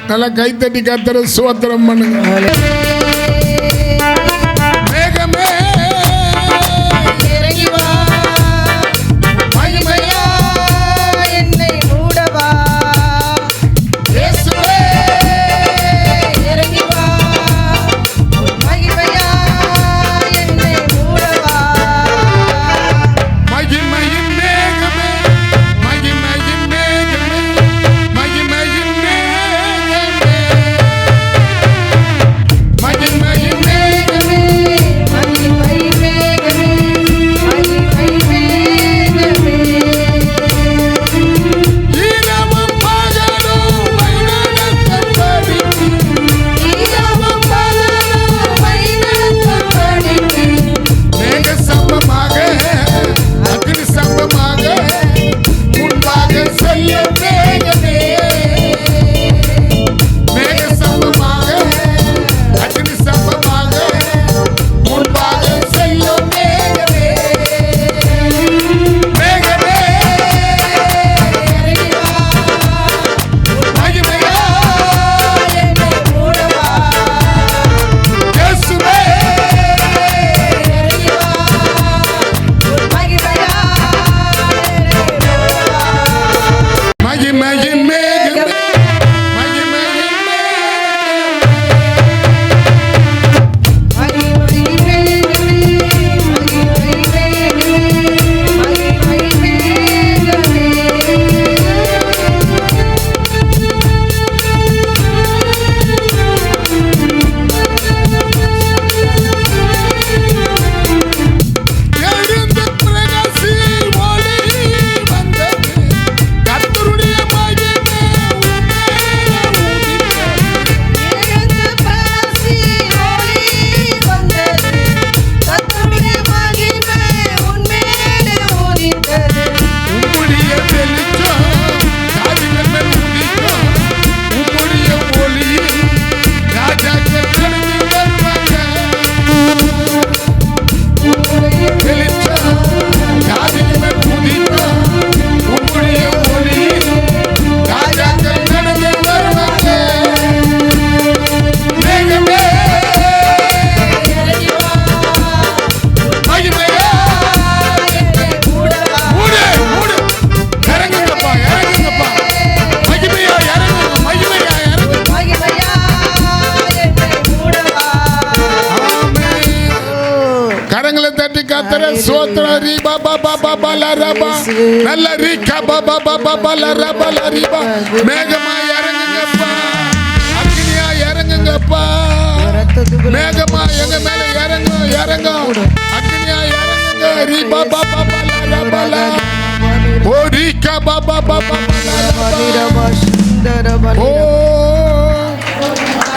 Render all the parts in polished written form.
நல்லா கைத்தட்டி கர்த்தரை ஸ்தோத்திரம் பண்ணுங்க. மேகமா இறங்குங்கப்பா. மேகமா எங்க மேல இறங்கும் இறங்கும், அக்னியா இறங்குங்க. ரீ பாபா பாபா லா ஓ ரீகா பாபா பாபா ஓ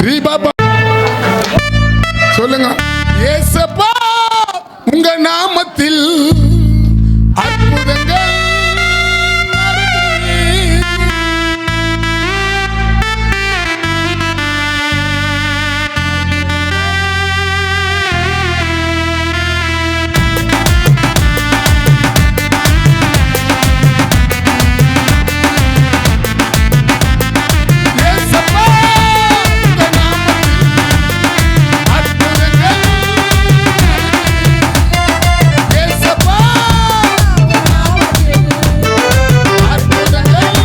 ரீ பாபா. சொல்லுங்க, ஏசப்பா உங்க நாமத்தில் அற்புதங்கள் நடக்குது. ஏசப்பா உங்க நாமத்தில் அற்புதங்கள் ஏசப்பா உங்க நாமத்தில் அற்புதங்கள்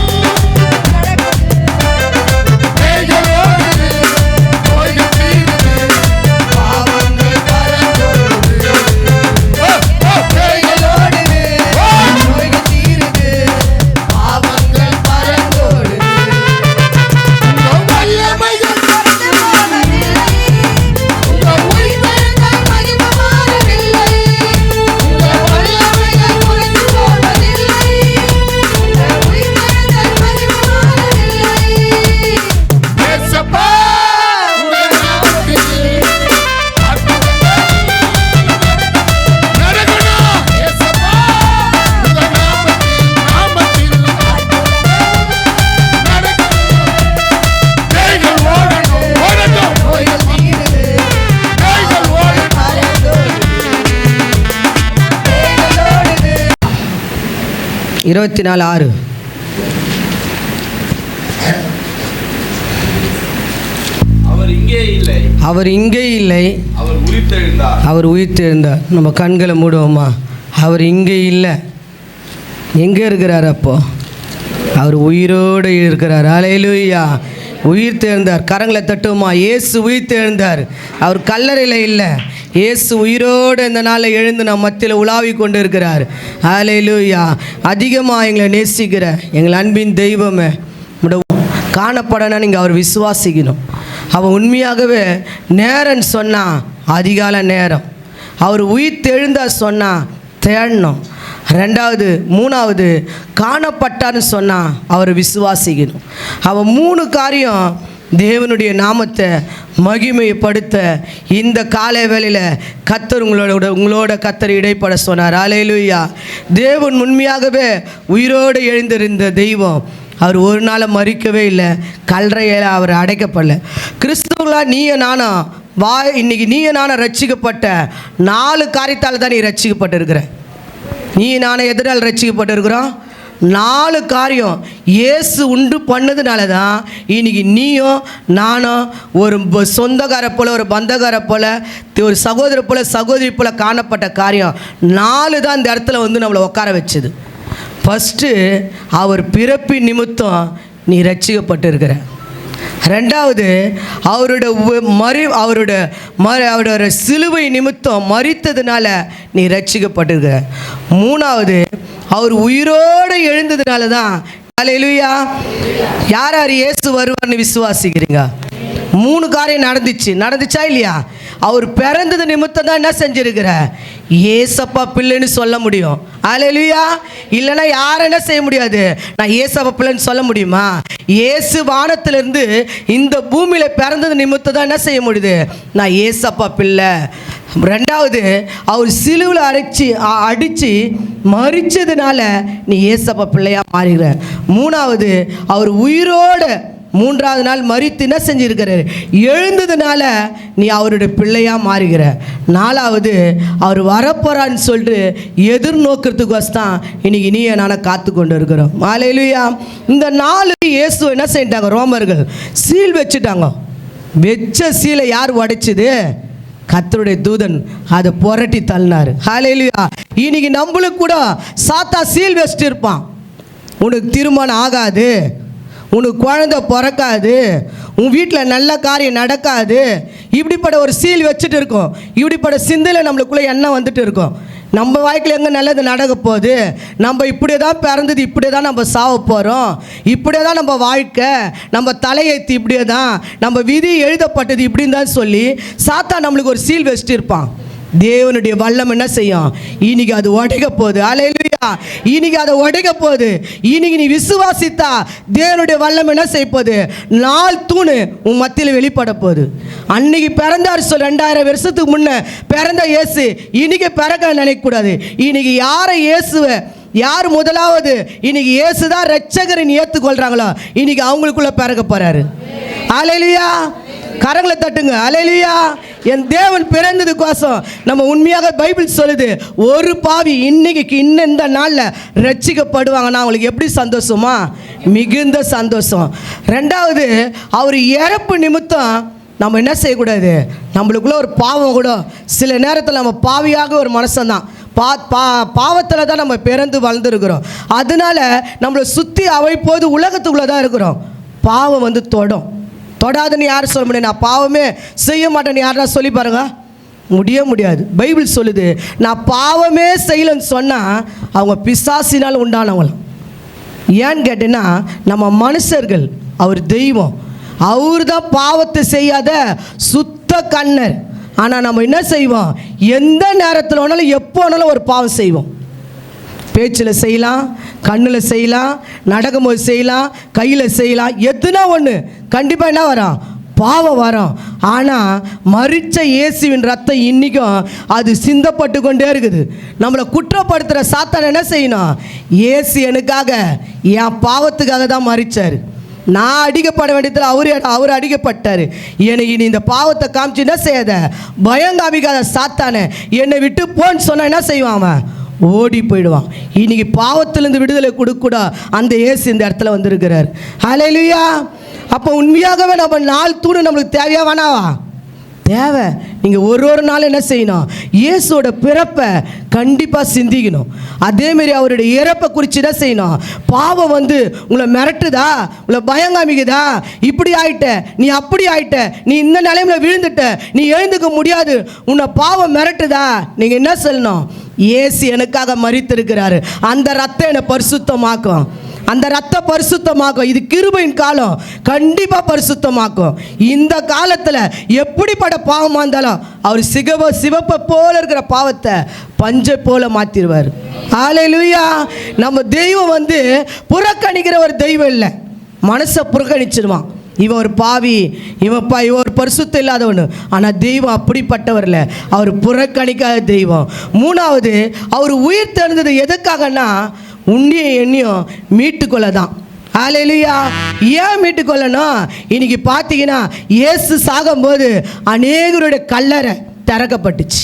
பேய்களோடு நோய்கள் தீருது, பாவங்கள் பறந்தோடுது. ஓ, ஓ, பேய்களோடு நோய்கள் தீருது, பாவங்கள் பறந்தோடுது. உங்க வல்லமைகள் கடந்து போனதில்லை, உங்க உயிர்த்தெழுதல் மகிமை மாறவில்லை. உங்க வல்லமைகள் குறைந்து போவதில்லை, உங்க உயிர்த்தெழுதல் மகிமை மாறவில்லை. ஏசப்பா உங்க நாமத்தில் அற்புதங்கள் நடக்கணும். ஏசப்பா உங்க நாமத்தில் நடக்கணும். பேய்கள் ஓடணும், ஓடட்டும். நோய்கள் தீருது, பேய்கள் ஓடணும். 24:6. அவர் இங்கே இல்லை, அவர் இங்கே இல்லை, அவர் உயிர்த்தெழுந்தார். அவர் உயிர்த்தெழுந்தார். நம்ம கண்களை மூடுவோமா? அவர் இங்கே இல்லை, எங்கே இருக்கிறார்? அப்போ அவர் உயிரோடு இருக்கிறார். அல்லேலூயா. உயிர்த்தெழுந்தார். கரங்களை தட்டுவோமா? இயேசு உயிர்த்தெழுந்தார். அவர் கல்லறையில் இல்லை, இயேசு உயிரோடு இந்த நாளில் எழுந்து நம்ம மத்தியில் உலாவி கொண்டு இருக்கிறார். அல்லேலூயா. அதிகமாக எங்களை நேசிக்கிற எங்கள் அன்பின் தெய்வமே, காணப்படனா நீங்கள் அவர் விசுவாசிக்கணும். அவன் உண்மையாகவே நேரன்னு சொன்னால் அதிகால நேரம், அவர் உயிர்த்தெழுந்தா சொன்னால் தேடணும். ரெண்டாவது, மூணாவது, காணப்பட்டான்னு சொன்னால் அவர் விசுவாசிக்கணும். அவன் 3 காரியம் தேவனுடைய நாமத்தை மகிமைப்படுத்த இந்த காலை வேளையில் கர்த்தர் உங்களோட கர்த்தர் இடைப்பட சொன்னார். அல்லேலூயா. தேவன் உண்மையாகவே உயிரோடு எழுந்திருந்த தெய்வம். அவர் ஒரு நாள் மறிக்கவே இல்லை, கல்லறையில் அவர் அடைக்கப்படல. கிறிஸ்துவங்களா நீய நானும் இன்னைக்கு நீய நானும் ரட்சிக்கப்பட்ட 4 காரியத்தால் தான் நீ ரட்சிக்கப்பட்டிருக்கிற. நீ நானும் எதனால் ரட்சிக்கப்பட்டிருக்கிறோம்? 4 காரியம் இயேசு உண்டு பண்ணதுனால தான் இன்னைக்கு நீயும் நானும் ஒரு சொந்தக்கார போல், ஒரு பந்தக்கார போல், ஒரு சகோதர போல், சகோதரி போல் காணப்பட்ட காரியம் 4 தான் இந்த இடத்துல வந்து நம்மளை உட்கார வச்சுது. ஃபஸ்ட்டு, அவர் பிறப்பின் நிமித்தம் நீ ரட்சிக்கப்பட்டிருக்கிற. ரெண்டாவது, அவரோட சிலுவை நிமித்தம் மரித்ததுனால நீ ரட்சிக்கப்பட்டிருக்கிற. மூணாவது, அவர் உயிரோடு எழுந்ததுனால தான். அல்லேலூயா. யார் யார் இயேசு வருவார்னு விசுவாசிக்கிறீங்க? 3 காரியம் நடந்துச்சா இல்லையா? அவர் பிறந்தது நிமித்தம் தான் என்ன செஞ்சிருக்கிற? ஏசப்பா பிள்ளைன்னு சொல்ல முடியும். அல்லேலூயா. இல்லைன்னா யாரும் என்ன செய்ய முடியாது, நான் ஏசப்பா பிள்ளைன்னு சொல்ல முடியுமா? இயேசு வானத்திலிருந்து இந்த பூமியில் பிறந்தது நிமித்தம் தான் என்ன செய்ய முடியுது, நான் ஏசப்பா பிள்ளை. ரெண்டாவது, அவர் சிலுவில் அடித்து மரிச்சதுனால நீ ஏசப்பா பிள்ளையாக மாறுகிற. மூணாவது, அவர் உயிரோடு 3ஆவது நாள் மரித்து என்ன செஞ்சிருக்கிறார், எழுந்ததுனால நீ அவருடைய பிள்ளையாக மாறுகிற. 4ஆவது, அவர் வரப்போறான்னு சொல்லிட்டு எதிர்நோக்கிறதுக்கோசம் இன்னைக்கு நீயை நானும் காத்து கொண்டு இருக்கிறோம். அல்லேலூயா. இந்த 4 இயேசு என்ன செஞ்சிட்டாங்க, ரோமர்கள் சீல் வச்சுட்டாங்க. வெச்ச சீலை யார் உடைச்சது? கர்த்தருடைய தூதன் அதை புரட்டி தள்ளினார். அல்லேலூயா. இன்னைக்கு நம்மளுக்கு கூட சாத்தா சீல் வச்சுட்டு இருப்பான். உனக்கு திருமணம் ஆகாது, உனக்கு குழந்தை பிறக்காது, உன் வீட்டில் நல்ல காரியம் நடக்காது, இப்படிப்பட்ட ஒரு சீல் வச்சுட்டு இருக்கோம். இப்படிப்பட்ட சிந்தையில் நம்மளுக்குள்ளே எண்ணம் வந்துட்டு இருக்கோம். நம்ம வாழ்க்கையில் எங்கே நல்லது நடக்க போகுது, நம்ம இப்படியே தான் பிறந்தது, இப்படியே தான் நம்ம சாவ போகிறோம், இப்படியே தான் நம்ம வாழ்க்கை, நம்ம தலையெழுத்து இப்படியே தான், நம்ம விதி எழுதப்பட்டது இப்படின்னு தான் சொல்லி சாத்தான் நம்மளுக்கு ஒரு சீல் வச்சுட்டு இருப்பான். தேவனுடைய வல்லம் என்ன செய்யும், இன்னைக்கு அது உடைக்க போகுது. அல்லேலூயா, இன்னைக்கு அதை உடைக்க போகுது. இன்னைக்கு நீ விசுவாசித்தா தேவனுடைய வல்லம் என்ன செய்ய போகுது, 4 தூணு உன் மத்தியில் வெளிப்பட போகுது. அன்னைக்கு பிறந்தார் சொல், 2000 வருஷத்துக்கு முன்ன பிறந்த இயேசு இன்னைக்கு பிறக்க நினைக்கக்கூடாது. இன்னைக்கு யாரை இயேசுவை யார் முதலாவது இன்னைக்கு இயேசு தான் ரட்சகரின் ஏற்றுக்கொள்கிறாங்களோ இன்னைக்கு அவங்களுக்குள்ள பிறக்க போறாரு. அல்லேலூயா, கரங்களை தட்டுங்க. அல்லேலூயா, என் தேவன் பிறந்ததுக்கோசம் நம்ம உண்மையாக பைபிள் சொல்லுது, ஒரு பாவி இன்னைக்கு இந்த நாளில் ரட்சிக்கப்படுவாங்கன்னா அவங்களுக்கு எப்படி சந்தோஷமா, மிகுந்த சந்தோஷம். ரெண்டாவது, அவர் இறப்பு நிமித்தம் நம்ம என்ன செய்யக்கூடாது, நம்மளுக்குள்ள ஒரு பாவம் கூட சில நேரத்தில் நம்ம பாவியாக ஒரு மனுஷன்தான், பாவத்தில் தான் நம்ம பிறந்து வளர்ந்துருக்கிறோம். அதனால நம்மளை சுற்றி அவைப்போது உலகத்துக்குள்ளே தான் இருக்கிறோம். பாவம் வந்து தொடாதுன்னு யார் சொல்ல முடியும், நான் பாவமே செய்ய மாட்டேன்னு யாரா சொல்லி பாருங்க, முடியாது. பைபிள் சொல்லுது, நான் பாவமே செய்யலைன்னு சொன்னால் அவங்க பிசாசினால் உண்டானவங்களாம். ஏன்னு கேட்டீங்கன்னா, நம்ம மனுஷர்கள், அவர் தெய்வம், அவர் தான் பாவத்தை செய்யாத சுத்த கண்ணர். ஆனால் நம்ம என்ன செய்வோம், எந்த நேரத்தில் வேணாலும் எப்போ வேணாலும் ஒரு பாவம் செய்வோம். பேச்சில் செய்யலாம், கண்ணில் செய்யலாம், நடக்கும்போது செய்யலாம், கையில் செய்யலாம், எதுனா ஒன்று கண்டிப்பாக என்ன வரும், பாவம் வரும். ஆனால் மரித்த இயேசுவின் ரத்தம் இன்றைக்கும் அது சிந்தப்பட்டு கொண்டே இருக்குது. நம்மளை குற்றப்படுத்துகிற சாத்தான் என்ன செய்யணும், இயேசு எனக்காக என் பாவத்துக்காக தான் மரித்தார், நான் அடிக்கப்பட வேண்டியதில் அவர் அடிக்கப்பட்டார், எனக்கு இனி இந்த பாவத்தை காமிச்சு என்ன செய்யாத, பயம் காமிக்காத சாத்தானே, என்னை விட்டு போன்னு சொன்னால் என்ன செய்வான், அவன் ஓடி போயிடுவான். இன்னைக்கு பாவத்திலிருந்து விடுதலை கொடுக்கூட அந்த இயேசு இந்த இடத்துல வந்திருக்கிறார். ஹல்லேலூயா. அப்போ உண்மையாகவே நம்ம 4 தூணு நம்மளுக்கு தேவையா வேணாவா, தேவை. நீங்கள் ஒரு நாள் என்ன செய்யணும், இயேசுவோட பிறப்பை கண்டிப்பாக சிந்திக்கணும். அதேமாரி அவருடைய இறப்பை குறித்து என்ன செய்யணும், பாவம் வந்து உங்களை மிரட்டுதா, உங்களை பயங்காமிக்குதா, இப்படி ஆயிட்ட, நீ அப்படி ஆயிட்ட, நீ இந்த நிலைமையில் விழுந்துட்ட, நீ எழுந்துக்க முடியாது, உன்னை பாவம் மிரட்டுதா, நீங்கள் என்ன சொல்லணும், இயேசு எனக்காக மரித்திருக்கிறாரு, அந்த ரத்தம் என்னை பரிசுத்தமாக்கும், அந்த ரத்த பரிசுத்தமாக்கும். இது கிருபையின் காலம், கண்டிப்பாக பரிசுத்தமாக்கும். இந்த காலத்தில் எப்படிப்பட்ட பாவமாக இருந்தாலும் அவர் சிவப்பை போல இருக்கிற பாவத்தை பஞ்சை போல மாற்றிடுவார். ஹல்லேலூயா. நம்ம தெய்வம் வந்து புறக்கணிக்கிற ஒரு தெய்வம் இல்லை, மனசை புறக்கணிச்சிடுவான். இவன் ஒரு பாவி, இவன் ஒரு பரிசுத்தம் இல்லாதவனு. ஆனால் தெய்வம் அப்படிப்பட்டவர் இல்லை, அவர் புறக்கணிக்காத தெய்வம். மூணாவது, அவர் உயிர் தெழுந்தது எதுக்காகன்னா உன்னையும் என்னையும் மீட்டுக்கொள்ள தான். ஹல்லேலூயா. ஏன் மீட்டுக்கொள்ளணும், இன்னைக்கு பார்த்தீங்கன்னா இயேசு சாகும்போது அநேகருடைய கல்லறை திறக்கப்பட்டுச்சு.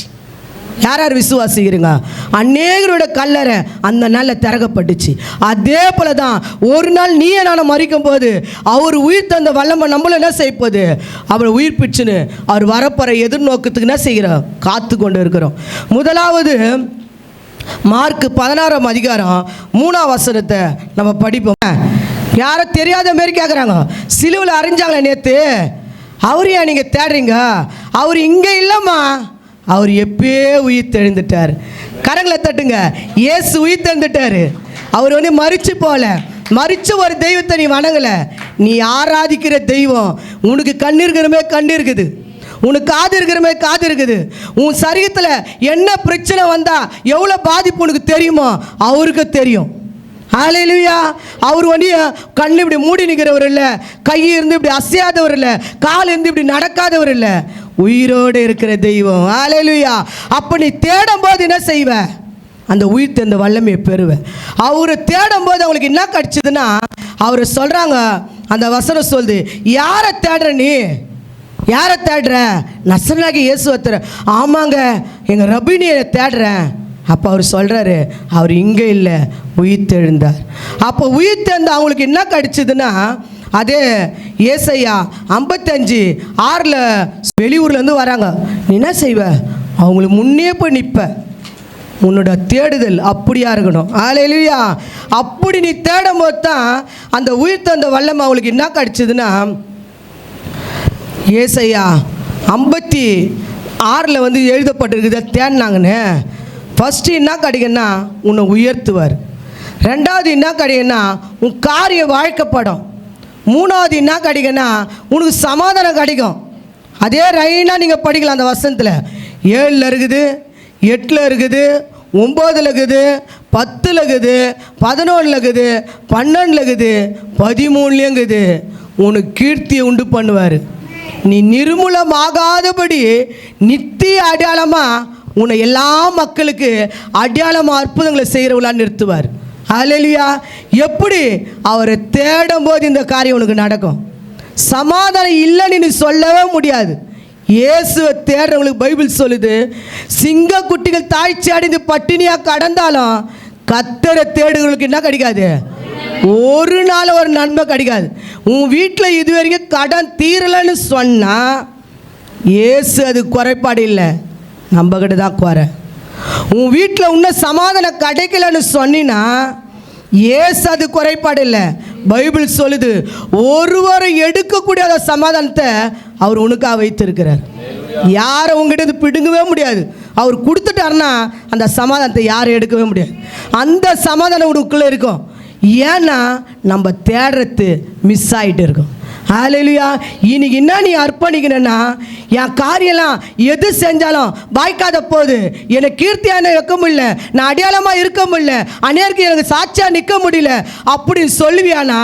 யார் யார் விசுவாசிக்கிறீங்க, அநேகரோட கல்லறை அந்த நாளில் திறக்கப்பட்டுச்சு. அதே போல தான் ஒரு நாள் நீயே நானும் மறிக்கும் போது அவர் உயிர் தந்த வல்லமை நம்மளும் என்ன செய்ய போகுது, அவர் உயிர் பிடிச்சுன்னு அவர் வரப்போகிற எதிர்நோக்கத்துக்கு என்ன செய்கிறோம், காத்து கொண்டு இருக்கிறோம். முதலாவது மார்க் 16ஆம் அதிகாரம் 3ஆம் வசனத்தை நம்ம படிப்போம். யாரும் தெரியாத மாரி கேட்குறாங்க, சிலுவையில் அறிஞ்சாங்களே நேற்று, அவர் ஏன் நீங்கள் தேடுறீங்க, அவர் இங்கே இல்லைம்மா, அவர் எப்பயே உயிர் தெழுந்துட்டார். கரங்களை தட்டுங்க. இயேசு உயிர் தெழுந்துட்டார். அவர் வந்து மரிச்சு போல, மரிச்ச ஒரு தெய்வத்தை நீ வணங்கலை, நீ ஆராதிக்கிற தெய்வம் உனக்கு கண் இருக்கிறமே கண் இருக்குது, உனக்கு காது இருக்கிறமே காது இருக்குது, உன் சரீரத்தில் என்ன பிரச்சனை வந்தால் எவ்வளோ பாதிப்பு உனக்கு தெரியுமோ அவருக்கு தெரியும். ஹல்லேலூயா. அவர் வந்து கண் இப்படி மூடி நிற்கிறவர் இல்லை, கை இருந்து இப்படி அசையாதவர் இல்லை, கால் இருந்து இப்படி நடக்காதவர் இல்லை, உயிரோடு இருக்கிற தெய்வம். ஹல்லேலூயா. அப்போ நீ தேடும் போது என்ன செய்வ, அந்த உயிர் தந்த வல்லமையை பெறுவேன். அவரை தேடும் போது அவங்களுக்கு என்ன கிடைச்சதுன்னா, அவரை சொல்கிறாங்க, அந்த வசனம் சொல்லுது, யாரை தேடுற நீ, யாரை தேடுற, நசரேனாகிய இயேசுவை தேடுற. ஆமாங்க, எங்கள் ரபினியை தேடுறேன். அப்போ அவர் சொல்கிறாரு, அவர் இங்கே இல்லை, உயிர் தெழுந்தார். அப்போ உயிர் தெழுந்த அவங்களுக்கு என்ன கிடைச்சதுன்னா, அதே ஏசாயா 55:6 வெளியூர்லேருந்து வராங்க. நீ என்ன செய்வ, அவங்களுக்கு முன்னே போய் நிற்ப, உன்னோட தேடுதல் அப்படியா இருக்கணும். ஹல்லேலூயா. அப்படி நீ தேடும் போது தான் அந்த உயிர் தந்த வல்லமை அவங்களுக்கு என்ன கிடைச்சதுன்னா, ஏசாயா 56 வந்து எழுதப்பட்டிருக்குது, தேடினாங்கன்னு ஃபஸ்ட்டு என்ன கிடைக்குன்னா உன்னை உயர்த்துவார். ரெண்டாவது என்ன கிடைக்குன்னா உன் காரியம் வாழ்க்கப்படும். மூணாவது என்ன கிடைக்குன்னா உனக்கு சமாதானம் கிடைக்கும். அதே ரைனாக நீங்கள் படிக்கலாம். அந்த வசனத்தில் 7ல் இருக்குது, 8ல் இருக்குது, 9ல் இருக்குது, 10ல் இருக்குது, 11ல் இருக்குது, 12ல் இருக்குது, 13லையும் இருக்குது. உனக்கு கீர்த்தியை உண்டு பண்ணுவார். நீ நிர்மூலமாகாதபடி நித்திய அடையாளமாக உன்னை எல்லா மக்களுக்கு அடையாளமாக அற்புதங்களை செய்கிறவங்களா நிறுத்துவார். ஹல்லேலூயா. எப்படி? அவரை தேடும் போது இந்த காரியம் உனக்கு நடக்கும். சமாதானம் இல்லைன்னு நீ சொல்லவே முடியாது. இயேசுவை தேடுறவங்களுக்கு பைபிள் சொல்லுது, சிங்க குட்டிகள் தாய்ச்சி அடைந்து பட்டினியாக கடந்தாலும் கர்த்தரை தேடுறவங்களுக்கு என்ன கிடைக்காது? ஒரு நாள் ஒரு நன்மை கிடைக்காது. உன் வீட்டில் இது வரைக்கும் கடன் தீரலைன்னு சொன்னால் இயேசு அது குறைபாடு இல்லை, நம்மக்கிட்ட தான் குறை. உன் வீட்டில் இன்னும் சமாதானம் கிடைக்கலன்னு சொன்னினா இயேசு அது குறைபாடு இல்லை. பைபிள் சொல்லுது, ஒருவரை எடுக்கக்கூடிய அந்த சமாதானத்தை அவர் உனக்காக வைத்திருக்கிறார். யாரை உங்ககிட்ட பிடுங்கவே முடியாது. அவர் கொடுத்துட்டாருன்னா அந்த சமாதானத்தை யாரும் எடுக்கவே முடியாது. அந்த சமாதானம் உனக்குள்ளே இருக்கும். ஏன்னா நம்ம தேடுறது மிஸ் ஆகிட்டு இருக்கோம். ஹல்லேலூயா. இன்னைக்கு என்ன நீ அர்ப்பணிக்கணும்னா, என் காரியெல்லாம் எது செஞ்சாலும் வாய்க்காத போது எனக்கு கீர்த்தியான வைக்க முடியல, நான் அடையாளமாக இருக்க முடியல, அநேருக்கு எனக்கு சாட்சியாக நிற்க முடியல அப்படின்னு சொல்லுவியானா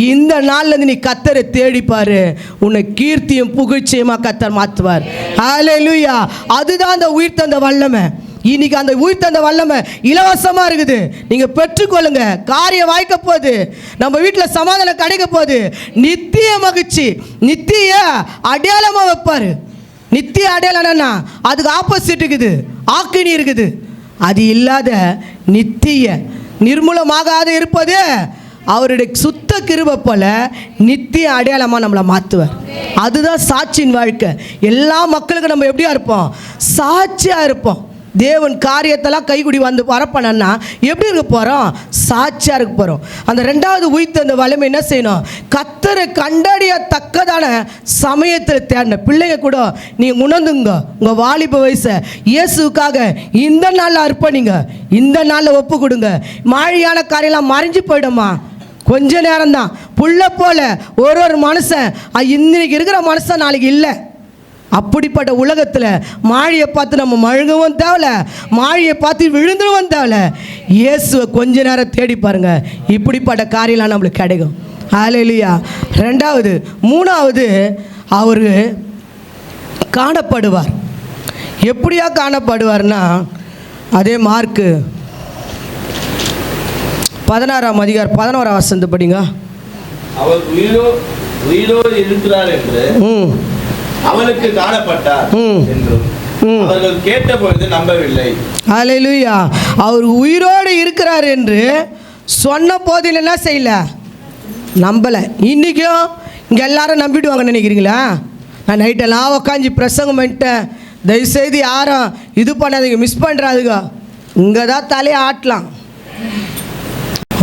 இந்த நாள்லேருந்து நீ கர்த்தரை தேடிப்பார். உன்னை கீர்த்தியும் புகழ்ச்சியுமாக கர்த்தர் மாற்றுவார். ஹல்லேலூயா. அதுதான் அந்த உயிர் தந்த வல்லமை. இன்னைக்கு அந்த உயிர் தந்த வல்லமை இலவசமாக இருக்குது. நீங்கள் பெற்றுக்கொள்ளுங்க. காரியம் வாய்க்க போகுது. நம்ம வீட்டில் சமாதானம் கிடைக்க போகுது. நித்திய மகிழ்ச்சி, நித்திய அடையாளமாக வைப்பார். நித்திய அடையாளம்னா அதுக்கு ஆப்போசிட் இருக்குது, ஆக்கினி இருக்குது. அது இல்லாத நித்திய நிர்மூலமாகாத இருப்பது அவருடைய சுத்த கிருபை போல நித்திய அடையாளமாக நம்மளை மாற்றுவார். அதுதான் சாட்சியின் வாழ்க்கை. எல்லா மக்களுக்கும் நம்ம எப்படியா இருப்போம்? சாட்சியாக இருப்போம். தேவன் காரியத்தெல்லாம் கைக்குடி வந்து வரப்பண்ணா எப்படி இருக்க போகிறோம்? சாட்சியாக இருக்க போகிறோம். அந்த ரெண்டாவது உயிர்த்த அந்த வலிமை என்ன செய்யணும்? கர்த்தரை கண்டறியத்தக்கதான சமயத்தில் தேடின பிள்ளைங்க கூட நீங்கள் உணர்ந்துங்க. உங்கள் வாலிப வயசை இயேசுக்காக இந்த நாளில் அர்ப்பணிங்க, இந்த நாளில் ஒப்பு கொடுங்க. மாழியான காரியெல்லாம் மறைஞ்சு போயிடுமா? கொஞ்ச நேரம்தான். புள்ள போல ஒரு மனுஷன் இன்னைக்கு இருக்கிற மனுஷன் நாளைக்கு இல்லை. அப்படிப்பட்ட உலகத்தில் மாழியை பார்த்து நம்ம மழுங்கவும் தேவையில்ல, மாழியை பார்த்து விழுந்துருவும் தேவையில்ல. இயேசுவை கொஞ்ச நேரம் தேடி பாருங்க, இப்படிப்பட்ட காரியம்லாம் நம்மளுக்கு கிடைக்கும். ஹல்லேலூயா. மூணாவது அவர் காணப்படுவார். எப்படியா காணப்படுவார்னா, அதே மார்க்கு 16ஆம் அதிகாரம் 11ஆம் வசனத்தை படிங்க. அவர் உயிரோடு இருக்கிறார் என்று அவனுக்கு காணப்பட்டார் என்றும் அவர்கள் கேட்டபொழுது நம்பவில்லை. ஹல்லேலூயா. அவர் உயிரோடு இருக்கிறார் என்று சொன்ன போதில் என்ன செய்யல? நம்பலை. இன்றைக்கும் இங்கே எல்லாரும் நம்பிடுவாங்கன்னு நினைக்கிறீங்களா? நான் நைட்டெல்லாம் உக்காஞ்சி பிரசங்கம் பண்ணிட்டேன். தயவுசெய்து யாரும் இது பண்ணாதீங்க, மிஸ் பண்ணுறாதுங்க. இங்கே தான் தலையை ஆட்டலாம்.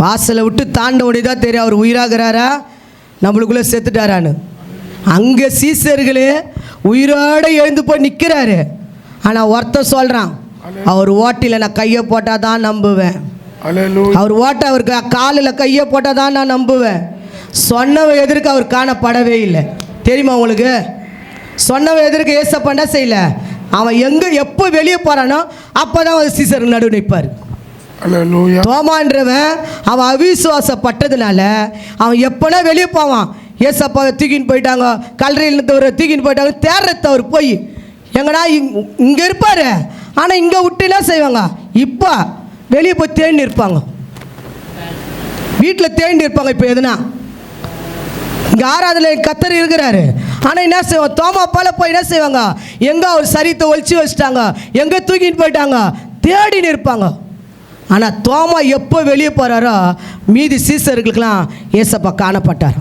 வாசலை விட்டு தாண்ட முடியுதான் தெரியும் அவர் உயிராகிறாரா நம்மளுக்குள்ளே செத்துட்டாரான்னு. அங்கே சீசர்களே உயிரோடு எழுந்து போய் நிற்கிறாரு. ஆனால் ஒருத்தர் சொல்கிறான், அவர் ஓட்டில் நான் கையை போட்டால் தான் நம்புவேன். அவர் ஓட்ட அவர் காலில் கையை போட்டால் தான் நான் நம்புவேன். சொன்னவ எதிர்க்கு அவர் காணப்படவே இல்லை. தெரியுமா உங்களுக்கு? சொன்னவ எதிர்க்கு ஏசப்பண்டா செய்யல. அவன் எங்கே எப்போ வெளியே போகிறானோ அப்போ தான் அவர் சீசருக்கு நடுவு நிற்பார். தோமான்றவன் அவன் அவிசுவாசப்பட்டதுனால அவன் எப்போனா வெளியே போவான். ஏசப்பாவை தூக்கின்னு போயிட்டாங்க, கல்லறையில் தூக்கின்னு போயிட்டாங்க, தேடுறத அவர் போய் எங்கடா இங்கே இருப்பார். ஆனால் இங்கே விட்டுனா செய்வாங்க, இப்போ வெளியே போய் தேடி இருப்பாங்க, வீட்டில் தேடி இருப்பாங்க. இப்போ எதுனா இங்கே ஆராதனை கர்த்தர் இருக்கிறாரு. ஆனால் என்ன செய்வாங்க? தோமாப்பால் போய் என்ன செய்வாங்க? எங்கே அவர் சரீரத்தை ஒழிச்சு வச்சுட்டாங்க, எங்கே தூக்கின்னு போயிட்டாங்க, தேடின்னு இருப்பாங்க. ஆனால் தோமா எப்போ வெளியே போகிறாரோ மீதி சீசர்களுக்கெல்லாம் ஏசப்பா காணப்பட்டார்.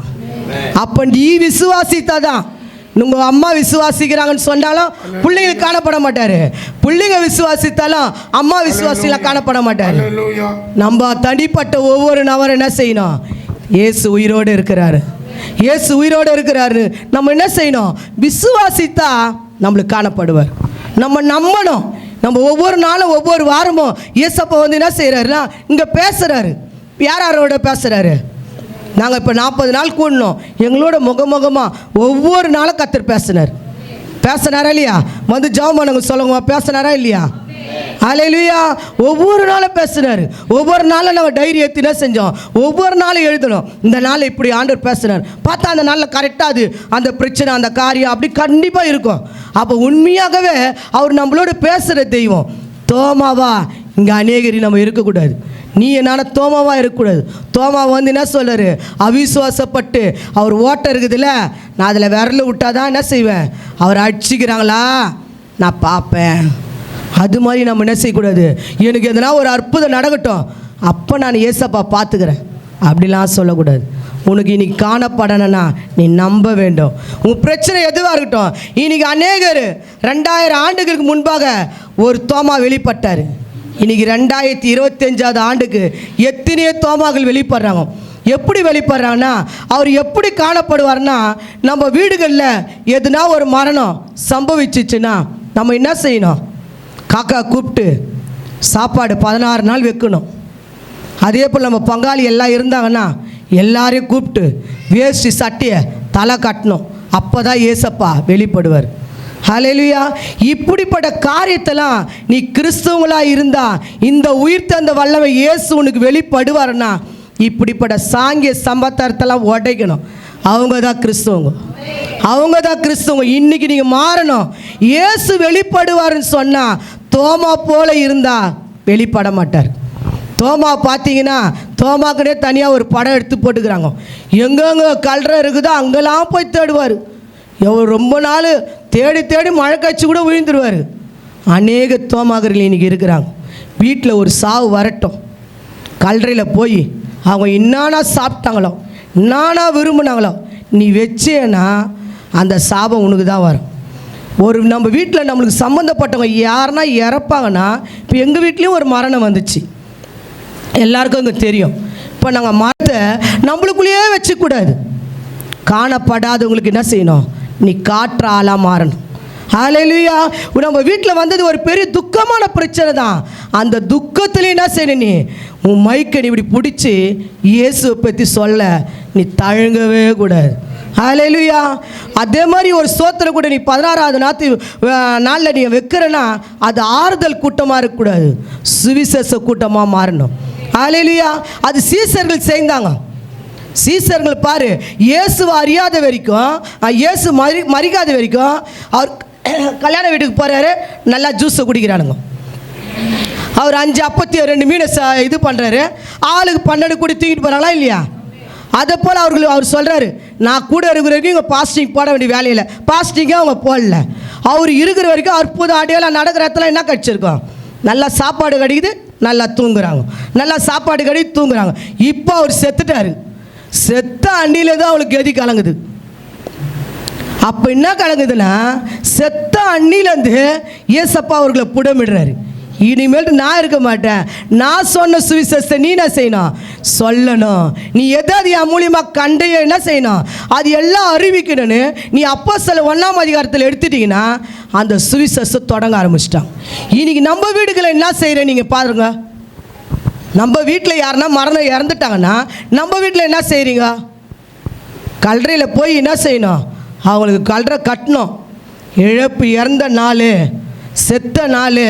அப்போ நீ விசுவாசித்தாதான். உங்கள் அம்மா விசுவாசிக்கிறாங்கன்னு சொன்னாலும் பிள்ளைங்களுக்கு காணப்பட மாட்டார். பிள்ளைங்க விசுவாசித்தாலும் அம்மா விசுவாசிலாம் காணப்பட மாட்டார். நம்ம தனிப்பட்ட ஒவ்வொரு நபரும் என்ன செய்யணும்? இயேசு உயிரோடு இருக்கிறாரு, இயேசு உயிரோடு இருக்கிறாரு. நம்ம என்ன செய்யணும்? விசுவாசித்தா நம்மளுக்கு காணப்படுவார். நம்ம நம்பணும். நம்ம ஒவ்வொரு நாளும் ஒவ்வொரு வாரமும் ஏசப்பா வந்து என்ன செய்கிறாருன்னா இங்கே பேசுகிறாரு. யாரோட பேசுகிறாரு? நாங்கள் இப்போ 40 நாள் கூடணும், எங்களோட முகமுகமாக ஒவ்வொரு நாளும் கர்த்தர் பேசினாரா இல்லையா? வந்து ஜெபம் பண்ணுங்க சொல்லுங்க, பேசினாரா இல்லையா? அல்லேலூயா. ஒவ்வொரு நாளும் பேசினார். ஒவ்வொரு நாளும் நாங்கள் டைரி ஏற்றி என்ன செஞ்சோம், ஒவ்வொரு நாளும் எழுதணும். இந்த நாள் இப்படி ஆண்டவர் பேசினார். பார்த்தா அந்த நாளில் கரெக்டாக அது அந்த பிரச்சனை அந்த காரியம் அப்படி கண்டிப்பாக இருக்கும். அப்போ உண்மையாகவே அவர் நம்மளோட பேசுகிற தெய்வம். தோமாவா இங்கே அநேகரி நம்ம இருக்கக்கூடாது. நீ என்னால தோமாவா இருக்கக்கூடாது. தோமா வந்து என்ன சொல்றாரு, அவிசுவாசப்பட்டு அவர் ஓட்ட இருக்குதுல்ல, நான் அதில் விரல விட்டாதான் என்ன செய்வேன், அவர் அடிச்சுக்கிறாங்களா நான் பார்ப்பேன். அது மாதிரி நம்ம என்ன செய்யக்கூடாது. எனக்கு எதனா ஒரு அற்புதம் நடக்கட்டும், அப்போ நான் ஏசப்பா பார்த்துக்கிறேன் அப்படிலாம் சொல்லக்கூடாது. உனக்கு இன்னைக்கு காணப்படணும்னா நீ நம்ப வேண்டும். உன் பிரச்சனை எதுவாக இருக்கட்டும். இன்னைக்கு அநேகர் 2000 ஆண்டுகளுக்கு முன்பாக ஒரு தோமா வெளிப்பட்டார். இன்னைக்கு 2025 ஆண்டுக்கு எத்தனையோ தோமாக்கள் வெளிப்படுறாங்க. எப்படி வெளிப்படுறாங்கன்னா, அவர் எப்படி காணப்படுவார்னா, நம்ம வீடுகளில் எதுனா ஒரு மரணம் சம்பவிச்சிச்சுன்னா நம்ம என்ன செய்யணும், காக்கா கூப்பிட்டு சாப்பாடு 16 நாள் வைக்கணும். அதே போல் நம்ம பங்காளி எல்லாம் இருந்தாங்கன்னா எல்லாரையும் கூப்பிட்டு வேஷ்டி சட்டையை தலை கட்டணும். அப்போ தான் ஏசப்பா வெளிப்படுவார். ஹல்லேலூயா. இப்படிப்பட்ட காரியத்தெல்லாம் நீ கிறிஸ்தவங்களாக இருந்தால் இந்த உயிர்த்தெழுந்த வல்லமை இயேசு உனக்கு வெளிப்படுவார்னா இப்படிப்பட்ட சாங்கிய சம்பத்தாரத்தெல்லாம் உடைக்கணும். அவங்க தான் கிறிஸ்தவங்க, அவங்க தான் கிறிஸ்தவங்க. இன்றைக்கி நீங்கள் மாறணும். இயேசு வெளிப்படுவார்னு சொன்னால் தோமா போல இருந்தால் வெளிப்பட மாட்டார். தோமா பார்த்தீங்கன்னா தோமாக்குனே தனியாக ஒரு படம் எடுத்து போட்டுக்கிறாங்க. எங்கெங்கே கல்ற இருக்குதோ அங்கெல்லாம் போய் தேடுவார். ரொம்ப நாள் தேடி தேடி மழை காய்ச்சி கூட விழுந்துருவார். அநேக தோமாகர்கள் இன்றைக்கி இருக்கிறாங்க. வீட்டில் ஒரு சாவு வரட்டும், கல்லறையில் போய் அவங்க என்னானா சாப்பிட்டாங்களோ என்னானா விரும்பினாங்களோ நீ வச்சேன்னா அந்த சாபம் உனக்கு தான் வரும். ஒரு நம்ம வீட்டில் நம்மளுக்கு சம்மந்தப்பட்டவங்க யாருன்னா இறப்பாங்கன்னா, இப்போ எங்கள் வீட்லேயும் ஒரு மரணம் வந்துச்சு, எல்லாருக்கும் இங்கே தெரியும். இப்போ நாங்கள் மரத்தை நம்மளுக்குள்ளேயே வச்சுக்கூடாது. காணப்படாதவங்களுக்கு என்ன செய்யணும், நீ காற்ற ஆளாக மாறணும். ஹல்லேலூயா. நம்ம வீட்டில் வந்தது ஒரு பெரிய துக்கமான பிரச்சனை தான். அந்த துக்கத்தில் என்ன செய்யணும், நீ உன் மைக்கை நீ இப்படி பிடிச்சி இயேசுவை பற்றி சொல்ல நீ தழுங்கவே கூடாது. ஹல்லேலூயா. அதே மாதிரி ஒரு சோத்திரம் கூட நீ 16வது நாளில் நீ வைக்கிறன்னா அது ஆறுதல் கூட்டமாக இருக்கக்கூடாது, சுவிசேஷ கூட்டமாக மாறணும். ஹல்லேலூயா. அது சீசர்கள் செய்தாங்க. சீசர்கள் பாரு, இயேசுவை அறியாத வரைக்கும், இயேசு மறிக்காத வரைக்கும் அவர் கல்யாண வீட்டுக்கு போகிறாரு, நல்லா ஜூஸை குடிக்கிறானுங்க. அவர் 5 அப்பத்தையும் 2 மீனை இது பண்ணுறாரு. ஆளுக்கு 12 கூடி தூக்கிட்டு போகிறாங்களா இல்லையா? அதை போல் அவர் சொல்கிறாரு, நான் கூட இருக்கிற வரைக்கும் இங்கே பாஸ்டிங் போட வேண்டிய வேலையில் பாஸ்டிங்கே அவங்க போடல. அவர் இருக்கிற வரைக்கும் அற்புதம் அடையாளம் நடக்கிற இடத்துல என்ன கிடச்சிருக்கோம், நல்லா சாப்பாடு கிடைக்குது, நல்லா தூங்குறாங்க, நல்லா சாப்பாடு கிடைக்குது தூங்குறாங்க. இப்போ அவர் செத்துட்டார். செத்த அண்ணியில் தான் அவளுக்கு எதி கலங்குது. அப்போ என்ன கலங்குதுன்னா, செத்த அண்ணிலேருந்து ஏசப்பா அவர்களை புடமிடுறாரு. இனிமேல் நான் இருக்க மாட்டேன், நான் சொன்ன சுவிசேஷத்தை நீ என்ன செய்யணும், சொல்லணும். நீ எதாவது என் மூலியமாக கண்டையோ என்ன செய்யணும், அது எல்லாம் அறிவிக்கணும்னு நீ அப்போஸ்தலர் 1ஆம் அதிகாரத்தில் எடுத்துட்டிங்கன்னா அந்த சுவிசேஷத்தை தொடங்க ஆரம்பிச்சிட்டான். இன்றைக்கி நம்ம வீடுகளை என்ன செய்கிறேன் நீங்கள் பாருங்க. நம்ம வீட்டில் யாருன்னா மரணம் இறந்துட்டாங்கன்னா நம்ம வீட்டில் என்ன செய்கிறீங்க, கல்லறையில் போய் என்ன செய்யணும், அவங்களுக்கு கல்லறை கட்டணும். இழப்பு இறந்த நாள், செத்த நாள்,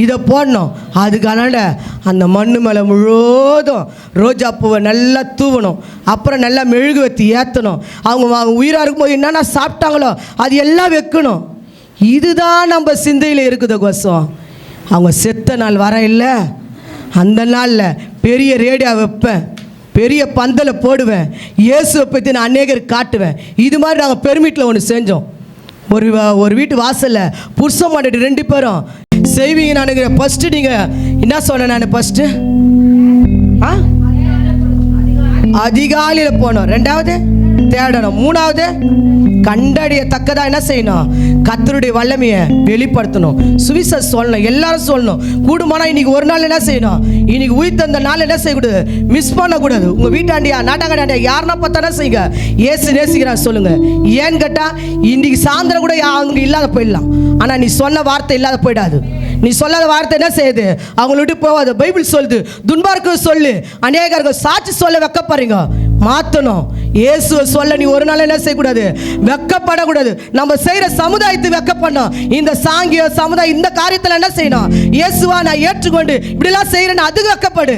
இதை போடணும். அதுக்கான அந்த மண்ணு மேலே முழுவதும் ரோஜா பூவை நல்லா தூவணும். அப்புறம் நல்லா மெழுகுவத்தி ஏற்றணும். அவங்க உயிராக இருக்கும்போது என்னென்ன சாப்பிட்டாங்களோ அது எல்லாம் வைக்கணும். இதுதான் நம்ம சிந்தையில் இருக்குது கோசம். அவங்க செத்த நாள் வர இல்லை, அந்த நாளில் பெரிய ரேடியோ வைப்பேன், பெரிய பந்தலை போடுவேன், இயேசுவை பற்றி நான் அநேகருக்கு காட்டுவேன். இது மாதிரி நாங்கள் பெருமிட்டில் ஒன்று செஞ்சோம். ஒரு வீட்டு வாசலில் புருஷன் மாட்டி 2 பேரும் செய்வீங்க. நான் ஃபஸ்ட்டு நீங்கள் என்ன சொன்னேன், நான் ஃபஸ்ட்டு அதிகாலையில் போனோம், 2வது தேடணும், 3வது கண்டறியத்தக்கதாக என்ன செய்யணும், கர்த்தருடைய வல்லமையை வெளிப்படுத்தணும், சுவிசேஷம் சொல்லணும், எல்லாரும் சொல்லணும். கூடுமானா இன்னைக்கு ஒரு நாள் என்ன செய்யணும், இன்னைக்கு உயிர்த்தெழுந்த நாள் என்ன செய்யக்கூடாது, மிஸ் பண்ணக்கூடாது. உங்கள் வீட்டாண்டியா நாட்டாங்கடாண்டியா யாருன்னா பார்த்தானா செய்யுங்க, ஏசு நேசிக்கிறான் சொல்லுங்க. ஏன்னு கேட்டால் இன்னைக்கு சாயந்தரம் கூட அவங்க இல்லாத போயிடலாம், ஆனால் நீ சொன்ன வார்த்தை இல்லாத போயிடாது. நீ சொல்லாத வார்த்தை என்ன செய்யுது? அவங்கள விட்டு போகாது. பைபிள் சொல்லுது, துன்பார்க்க சொல்லு, அநேகர்கள் சாட்சி சொல்ல வெக்கப்படுறீங்க. மாற்றணும். இயேசுவை சொல்ல நீ ஒரு நாள் என்ன செய்யக்கூடாது? வெக்கப்படக்கூடாது. நம்ம செய்கிற சமுதாயத்தை வெக்கப்படணும். இந்த சாங்கிய சமுதாயம் இந்த காரியத்தில் என்ன செய்யணும்? இயேசுவா நான் ஏற்றுக்கொண்டு இப்படிலாம் செய்கிறேன்னு அதுக்கு வெக்கப்படு.